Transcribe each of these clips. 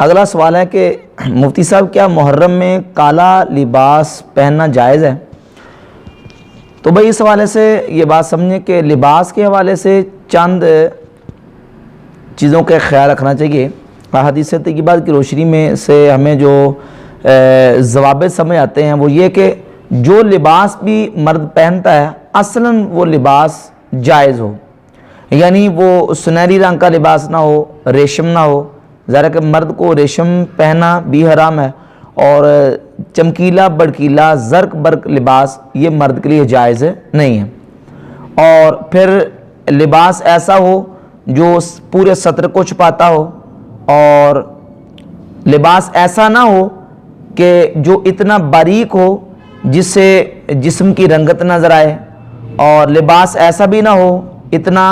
اگلا سوال ہے کہ مفتی صاحب کیا محرم میں کالا لباس پہننا جائز ہے؟ تو بھائی اس حوالے سے یہ بات سمجھیں کہ لباس کے حوالے سے چند چیزوں کا خیال رکھنا چاہیے۔ احادیث طیبات کی روشنی میں سے ہمیں جو ضوابط سمجھ آتے ہیں وہ یہ کہ جو لباس بھی مرد پہنتا ہے اصلاً وہ لباس جائز ہو، یعنی وہ سنہری رنگ کا لباس نہ ہو، ریشم نہ ہو، ظاہر ہے کہ مرد کو ریشم پہننا بھی حرام ہے، اور چمکیلا بڑکیلا زرق برق لباس یہ مرد کے لیے جائز نہیں ہے۔ اور پھر لباس ایسا ہو جو پورے سطر کو چھپاتا ہو، اور لباس ایسا نہ ہو کہ جو اتنا باریک ہو جس سے جسم کی رنگت نظر آئے، اور لباس ایسا بھی نہ ہو اتنا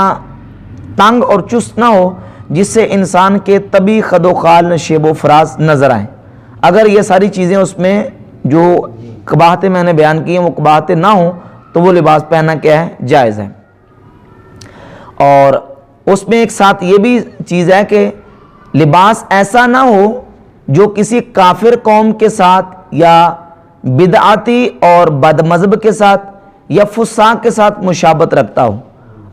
تنگ اور چست نہ ہو جس سے انسان کے طبی خد و خال نشیب و فراز نظر آئیں۔ اگر یہ ساری چیزیں اس میں جو قباحتیں میں نے بیان کی ہیں وہ قباحتیں نہ ہوں تو وہ لباس پہننا کیا ہے؟ جائز ہے۔ اور اس میں ایک ساتھ یہ بھی چیز ہے کہ لباس ایسا نہ ہو جو کسی کافر قوم کے ساتھ یا بدعاتی اور بد مذہب کے ساتھ یا فساق کے ساتھ مشابہت رکھتا ہو۔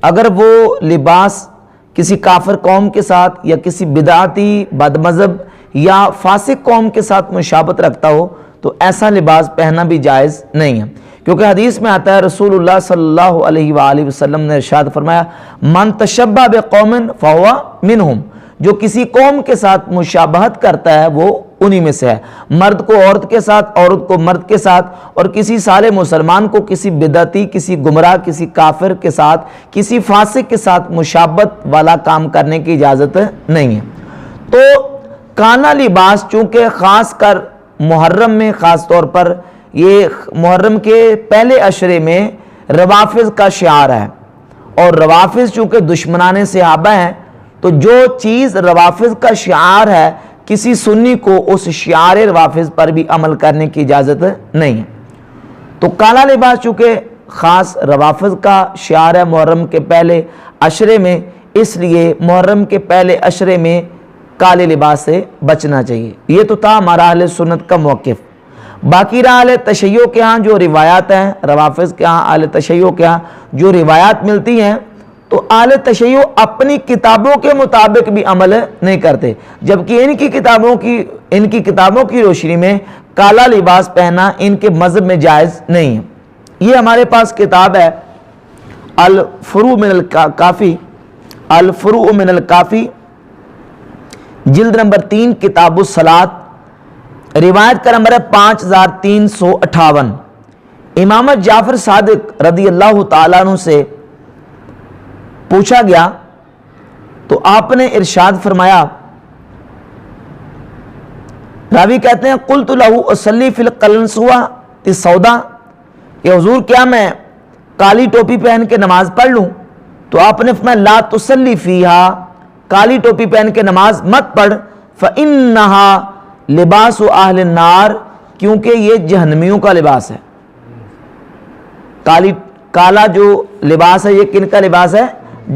اگر وہ لباس کسی کافر قوم کے ساتھ یا کسی بدعاتی بد مذہب یا فاسق قوم کے ساتھ مشابہت رکھتا ہو تو ایسا لباس پہننا بھی جائز نہیں ہے، کیونکہ حدیث میں آتا ہے رسول اللہ صلی اللہ علیہ وآلہ وسلم نے ارشاد فرمایا من تشبہ بقوم فہو منہم، جو کسی قوم کے ساتھ مشابہت کرتا ہے وہ انہی میں سے ہے۔ مرد کو عورت کے ساتھ، عورت کو مرد کے ساتھ، اور کسی صالح مسلمان کو کسی بدعتی، کسی گمراہ، کسی کافر کے ساتھ، کسی فاسق کے ساتھ مشابہت والا کام کرنے کی اجازت نہیں ہے۔ تو کالا لباس چونکہ خاص کر محرم میں، خاص طور پر یہ محرم کے پہلے عشرے میں روافض کا شعار ہے، اور روافض چونکہ دشمنان صحابہ ہیں تو جو چیز روافض کا شعار ہے کسی سنی کو اس شعار روافض پر بھی عمل کرنے کی اجازت نہیں ہے۔ تو کالا لباس چونکہ خاص روافض کا شعار ہے محرم کے پہلے عشرے میں، اس لیے محرم کے پہلے عشرے میں کالے لباس سے بچنا چاہیے۔ یہ تو تھا ہمارا اہل سنت کا موقف۔ باقی رہا اہل تشیع کے ہاں جو روایات ہیں، روافض کے ہاں، اہل تشیع کے ہاں جو روایات ملتی ہیں، تو اہل تشیع اپنی کتابوں کے مطابق بھی عمل نہیں کرتے، جبکہ ان کی کتابوں کی روشنی میں کالا لباس پہننا ان کے مذہب میں جائز نہیں ہے۔ یہ ہمارے پاس کتاب ہے الفروع من الکافی، جلد نمبر 3، کتاب الصلاۃ، روایت کا نمبر ہے 5358۔ امام جعفر صادق رضی اللہ تعالیٰ عنہ سے پوچھا گیا تو آپ نے ارشاد فرمایا، راوی کہتے ہیں قلت لہ اصلی فی القلنسوۃ السوداء، کہ حضور کیا میں کالی ٹوپی پہن کے نماز پڑھ لوں؟ تو آپ نے فرمایا لا تصلی فیہا، کالی ٹوپی پہن کے نماز مت پڑھ، فإنہا لباس اہل النار، کیونکہ یہ جہنمیوں کا لباس ہے۔ کالا جو لباس ہے یہ کن کا لباس ہے؟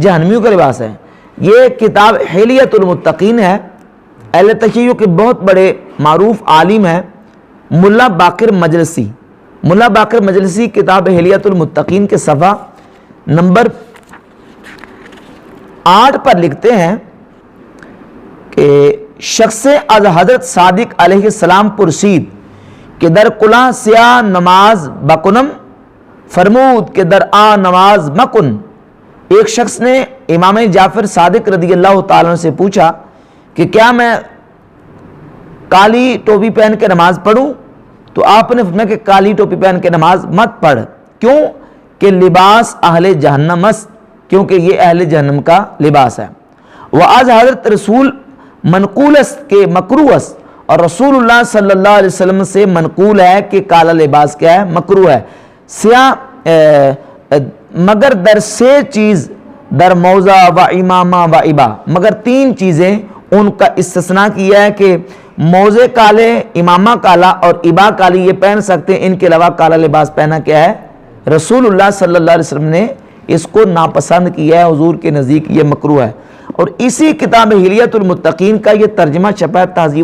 جہنمیوں کا لباس ہے۔ یہ کتاب حلیۃ المتقین ہے، اہل تشیع کے بہت بڑے معروف عالم ہیں ملا باقر مجلسی۔ ملا باقر مجلسی کتاب حلیۃ المتقین کے صفحہ نمبر 8 پر لکھتے ہیں کہ شخص از حضرت صادق علیہ السلام پرسید کہ در کلا سیاہ نماز بکنم، فرمود کہ در آ نماز مکن۔ ایک شخص نے امام جعفر صادق رضی اللہ تعالیٰ سے پوچھا کہ کیا میں کالی ٹوپی پہن کے نماز پڑھوں؟ تو آپ نے فرمایا کہ کالی ٹوپی پہن کے نماز مت پڑھ، کیوں کہ لباس اہل جہنم است، کیونکہ یہ اہل جہنم کا لباس ہے۔ وآز حضرت رسول منقول است کہ مکروہ است، اور رسول اللہ صلی اللہ علیہ وسلم سے منقول ہے کہ کالا لباس کیا ہے؟ مکروہ ہے۔ سیاہ مگر در 6 چیز، در موضع و امامہ و ابا، مگر 3 چیزیں ان کا استثناء کیا ہے کہ موضع کالے، امامہ کالا اور ابا کالی یہ پہن سکتے ہیں، ان کے علاوہ کالا لباس پہنا کیا ہے؟ رسول اللہ صلی اللہ علیہ وسلم نے اس کو ناپسند کیا ہے، حضور کے نزدیک یہ مکروہ ہے۔ اور اسی کتاب حلیۃ المتقین کا یہ ترجمہ چھپا ہے تہذیب